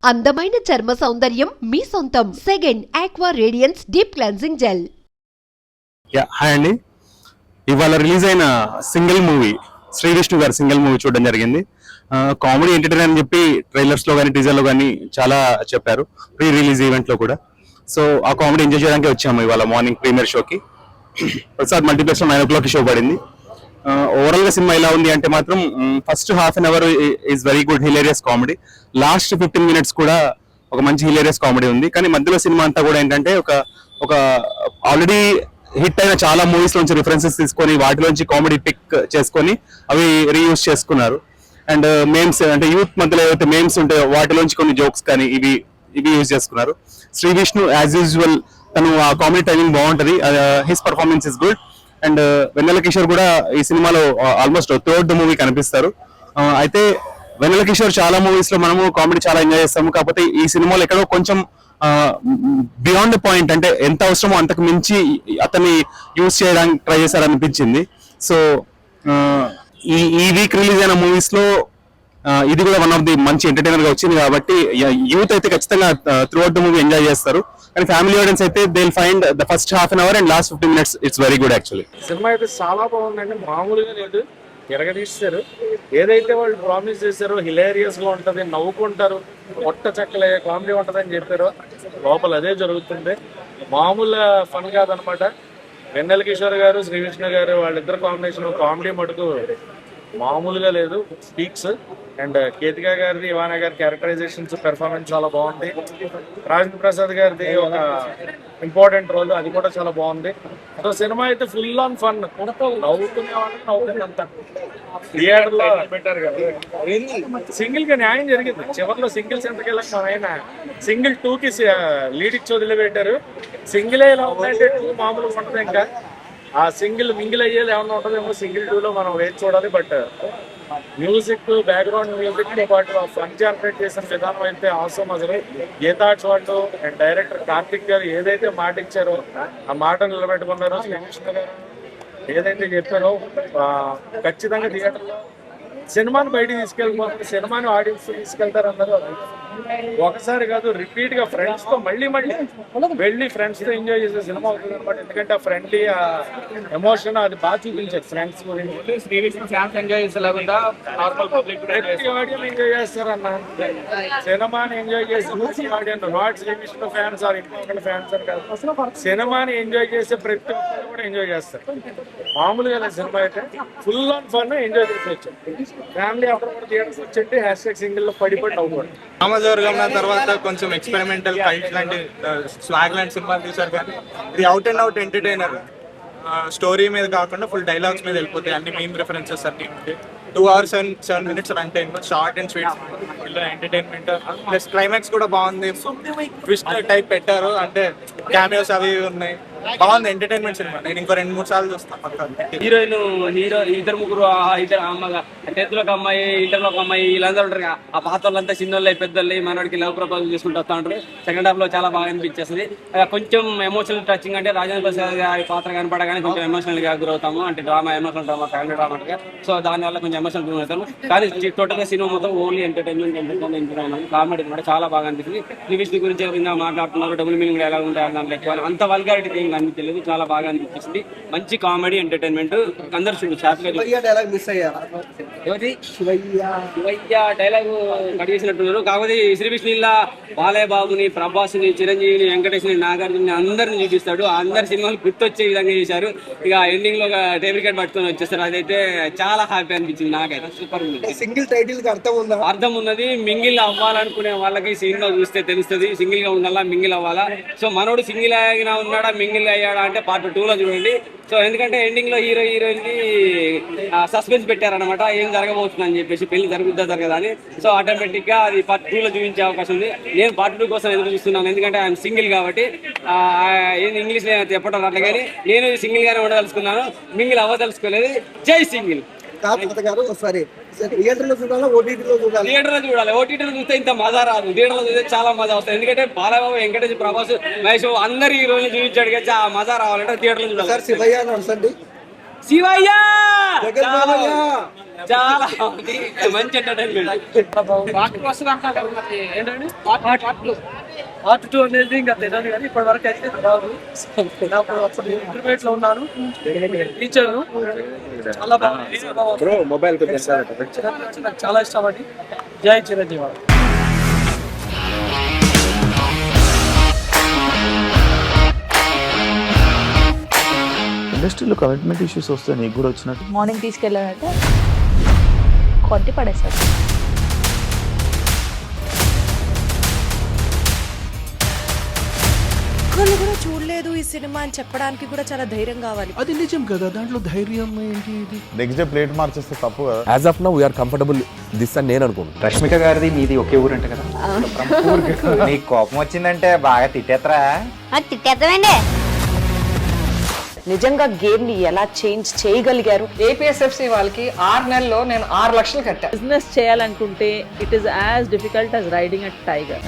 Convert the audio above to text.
అందమైన చర్మ సౌందర్యం మీ సొంతం. Second aqua radiance deep cleansing gel. Hi అండి. ఇవాళ రిలీజ్ అయిన సింగిల్ మూవీ, శ్రీ విష్ణు గారి సింగిల్ మూవీ చూడడం జరిగింది. కామెడీ ఎంటర్టైనర్ అని చెప్పి ట్రైలర్స్ లో కానీ టీజర్ లో కానీ చాలా చెప్పారు, ప్రీ రిలీజ్ ఈవెంట్ లో కూడా. సో ఆ కామెడీ ఎంజాయ్ చేయడానికి వచ్చాము ఇవాళ మార్నింగ్ ప్రీమియర్ షోకి. ప్రసాద్ మల్టీప్లెక్స్ లో 9 o'clock షో పడింది. ఓవరాల్ గా సినిమా ఎలా ఉంది అంటే మాత్రం first half an hour is very good hilarious comedy. Last 15 minutes కూడా ఒక మంచి హిలేరియస్ కామెడీ ఉంది. కానీ మధ్యలో సినిమా అంతా కూడా ఏంటంటే ఒక ఆల్రెడీ హిట్ అయిన చాలా మూవీస్ నుంచి రిఫరెన్సెస్ తీసుకొని వాటిలోంచి కామెడీ పిక్ చేసుకొని అవి రీయూజ్ చేసుకున్నారు. అండ్ మేమ్స్ అంటే యూత్ మధ్యలో ఏవైతే మేమ్స్ ఉంటాయో వాటిలోంచి కొన్ని జోక్స్ కానీ ఇవి యూజ్ చేసుకున్నారు. శ్రీ విష్ణు యాజ్ యూజువల్ తను ఆ కామెడీ టైమింగ్ బాగుంటది. His performance is good. And Vennela Kishore కూడా ఈ సినిమాలో ఆల్మోస్ట్ త్రూఅవుట్ ద మూవీ కనిపిస్తారు. అయితే వెన్నెల కిషోర్ చాలా మూవీస్ లో మనము కామెడీ చాలా ఎంజాయ్ చేస్తాము. కాకపోతే ఈ సినిమాలో ఎక్కడో కొంచెం బియాండ్ పాయింట్, అంటే ఎంత అవసరమో అంతకు మించి అతన్ని యూజ్ చేయడానికి ట్రై చేశారనిపించింది. సో ఈ వీక్ రిలీజ్ అయిన మూవీస్ లో ఇది కూడా వన్ ఆఫ్ ది మంచి ఎంటర్టైనర్ గా వచ్చింది. కాబట్టి యూత్ అయితే ఖచ్చితంగా త్రూఅవుట్ ద మూవీ ఎంజాయ్ చేస్తారు. కానీ ఫ్యామిలీ ఆడియన్స్ అయితే they will find the first half an hour and last 15 minutes it's very good. Actually cinema అయితే చాలా బాగుందండి, మామూలుగా లేదు, ఎరగదీస్తారు. ఏదైతే వాళ్ళు ప్రామిస్ చేశారో హిలేరియస్ గా ఉంటది, నవ్వుకుంటారు, పొట్ట చక్కలే కామెడీ ఉంటదని చెప్పారో లోపల అదే జరుగుతుంది. మామూలు ఫన్ కాదనమాట. వెన్నెల కిషోర్ గారు, శ్రీ విష్ణు గారు వాళ్ళిద్దరు కాంబినేషన్ కామెడీ మటుకు మామూలుగా లేదు, స్పీక్స్. అండ్ కేతికా గారిది, ఇవానా గారి క్యారెక్టరైజేషన్స్, పెర్ఫార్మెన్స్ చాలా బాగుంది. రాజేంద్ర ప్రసాద్ గారిది ఒక ఇంపార్టెంట్ రోల్, అది కూడా చాలా బాగుంది. సో సినిమా అయితే ఫుల్ ఆన్ ఫన్, నవ్వుకునే వాళ్ళకి నవ్వుకున్నంత. థియేటర్ లో పెట్టారు కదా, సింగిల్ గా న్యాయం జరిగింది. చివరిలో సింగిల్స్ ఎంతకెళ్ళక మన ఆయన సింగిల్ 2కి లీడ్ ఇచ్చి వదిలిపెట్టారు. సింగిల్ ఇలా ఉందంటే 2 మామూలుగా ఉంటుంది. ఇంకా ఆ సింగిల్ మింగిల్ అయ్యేది ఏమన్నా ఉంటుందేమో సింగిల్ 2లో మనం వేచి చూడాలి. బట్ మ్యూజిక్, బ్యాక్గ్రౌండ్ మ్యూజిక్ తో పాటు ఆ ఫన్ జనరేట్ చేసిన విధానం అయితే అవసరం. అసలు గీతాట్స్ వాళ్ళు అండ్ డైరెక్టర్ కార్తిక్ గారు ఏదైతే మాట ఇచ్చారో ఆ మాట నిలబెట్టుకున్నారో, శ్రీకృష్ణ గారు ఏదైతే చెప్పారో ఖచ్చితంగా థియేటర్లో సినిమాని బయటికి తీసుకెళ్ళిపోతుంది, సినిమాని ఆడియన్స్ తీసుకెళ్తారు అన్నారు. ఒకసారి కాదు, రిపీట్ గా ఫ్రెండ్స్ తో మళ్ళీ వెళ్ళి ఫ్రెండ్స్ తో ఎంజాయ్ చేసే సినిమా అవుతుంది అనమాట. ఎందుకంటే ఆ ఫ్రెండ్లీ ఎమోషన్ అది బాగా చూపించారు ఫ్రెండ్స్ గురించి. ఎంజాయ్ చేస్తారన్న సినిమాని ఎంజాయ్ చేసి audience, not Srikrishna fans or ఇంకొకటి ఫ్యాన్స్ అని కాదు, సినిమాని ఎంజాయ్ చేసే ప్రతి ఒక్కరు కూడా ఎంజాయ్ చేస్తారు. మామూలుగా సినిమా అయితే ఫుల్ ఆన్ ఫన్ ఎంజాయ్ చేసేవచ్చు. ఫ్యామిలీ అప్పుడు కూడా థియేటర్స్ వచ్చి #సింగిల్ లో పడిపోయి అవ్వకూడదు. రామజోర్గం తర్వాత కొంచెం ఎక్స్పెరిమెంటల్ ఫైట్ లాంటి స్వాగ్ లాంటి సినిమాలు తీశారు. కానీ ఇది out and out entertainer. Story మీద కాకుండా ఫుల్ డైలాగ్స్ మీద వెళ్ళిపోతాయి. అన్ని మెయిన్ రిఫరెన్సెస్ అన్ని 2 hours and 7 minutes run time, short and sweet entertainment. Plus climax కూడా బాగుంది, ట్విస్ట్ టైప్ పెట్టారు. అంటే క్యామియోస్ అవి ఉన్నాయి, బాగుంది ఎంటర్టైన్మెంట్ సినిమా. నేను ఇంకో 2-3 సార్లు చూస్తాను. హీరో ఇద్దరు ముగ్గురు, ఇద్దరు అమ్మగా 10th లో ఒక అమ్మాయి, ఇంటర్ లో ఒక అమ్మాయి, వీళ్ళందరూ ఉంటారు. ఆ పాత వాళ్ళంతా చిన్నోళ్ళే పెద్దోళ్ళే మనోడికి లవ్ ప్రపోజల్ చేసుకుంటూ వస్తూ ఉంటారు. సెకండ్ హాఫ్ లో చాలా బాగా అనిపించేస్తుంది. కొంచెం ఎమోషనల్ టచింగ్, అంటే రాజేంద్ర ప్రసాద్ గారి పాత్ర కనపడగానే కొంచెం ఎమోషనల్ గా గురవుతాము. అంటే emotional drama, family drama, so దానివల్ల కొంచెం ఎమోషనల్ గురి అవుతాము. కానీ టోటల్ గా సినిమా మొత్తం ఓన్లీ ఎంటర్టైన్మెంట్. కామెడీ కూడా చాలా బాగా అనిపిస్తుంది. శ్రీవిష్ణు గురించి ఎవరైనా మాట్లాడుతున్నారు, డబుల్ మీనింగ్ ఎలా ఉంటాయి దాంట్లో ఎక్కువ అంత వల్గారిటీ ఏం అనిపించలేదు. చాలా బాగా అనిపిస్తుంది. మంచి కామెడీ ఎంటర్టైన్మెంట్. అందరు డైలాగ్ కట్ చేసినట్టున్నారు. కాకపోతే శ్రీవిష్ణు బాలయ్య బాబుని, ప్రభాస్ని, చిరంజీవిని, వెంకటేష్ని, నాగార్జుని అందరిని చూపిస్తాడు. అందరి సినిమాలు గుర్తొచ్చే విధంగా చేశారు. ఇక ఎండింగ్ లో టేబుల్ కార్డ్ పట్టుకొని వచ్చేస్తారు. అదైతే చాలా హ్యాపీ అనిపించింది నాకైతే. సూపర్ ఉంది. సింగిల్ టైటిల్ అర్థం ఉన్నది. మింగిల్ అవ్వాలనుకునే వాళ్ళకి సీన్ లో చూస్తే తెలుస్తుంది. సింగిల్ గా ఉండాలా, మింగిల్ అవ్వాలా. సో మనోడు సింగిల్ అయినా ఉన్నాడా, మింగిల్ అయ్యాడా అంటే part 2 లో చూడండి. సో ఎందుకంటే ఎండింగ్ లో హీరోయిన్ కి సస్పెన్స్ పెట్టారనమాట, ఏం జరగబోతుంది అని చెప్పేసి, పెళ్లి జరుగుతుందా జరగదా అని. సో ఆటోమేటిక్ గా అది part 2 లో చూపించే అవకాశం ఉంది. నేను part 2 కోసం ఎదురు చూస్తున్నాను. ఎందుకంటే ఆయన సింగిల్ కాబట్టి ఇంగ్లీష్ చెప్పడం అట్లా, కానీ నేను సింగిల్ గానే ఉండదలుచుకున్నాను, మింగిల్ అవ్వదలుచుకోలేదు. జై సింగిల్. థియేటర్లో చూడాలి, ఓటీటీలో చూడాలి. ఓటీటీలో చూస్తే ఇంత మజా రాదు, థియేటర్లో చూస్తే చాలా మజా వస్తుంది. ఎందుకంటే బాలబాబు, వెంకటేష్, ప్రభాస్, మహేష్ అందరు ఈ రోజు చూపించాడు కదా, ఆ మజా రావాలంటే థియేటర్లో చూడాలి. శివయ్య నడుసండి శివయ్య చాలా మంచి ఎంటర్టైన్మెంట్. పార్ట్ 2 అనేది ఇంకా తెలియదు కానీ ఇప్పటి వరకు అయితే రాదు. నాకు అప్పుడు ఇంటర్మీడియట్ లో ఉన్నాను, టీచర్ చాలా బాగుంది. నాకు చాలా ఇష్టం అండి. జై చిరంజీవి. ఇండస్ట్రీలో కమిట్మెంట్ ఇష్యూస్ వస్తే నీకు కూడా వచ్చినట్టు మార్నింగ్ తీసుకెళ్ళానంటే కొట్టి పడేసారు. ఒక్కళ్ళు కూడా చూడలేదు ఈ సినిమా అని చెప్పడానికి కూడా చాలా ధైర్యం కావాలి. అది నిజం కదా, దాంట్లో ధైర్యం ఏంటి? ఇది నెక్స్ట్ డే ప్లేట్ మార్చేస్తే తప్పు కదా. As of now we are comfortable this అని నేను అనుకుంటున్నాను. రష్మిక గారిది మీది ఒకే ఊరు అంట కదా. నీకు కోపం వచ్చిందంటే బాగా తిట్టేత్తరా? తిట్టేద్దామండి. నిజంగా గేమ్ ని ఎలా చేంజ్ చేయగలిగారు? ఏపీఎస్ఎఫ్సి వాళ్ళకి 6 నెలల్లో నేను 6 లక్షలు కట్టా. బిజినెస్ చేయాలనుకుంటే it is as difficult as riding a tiger.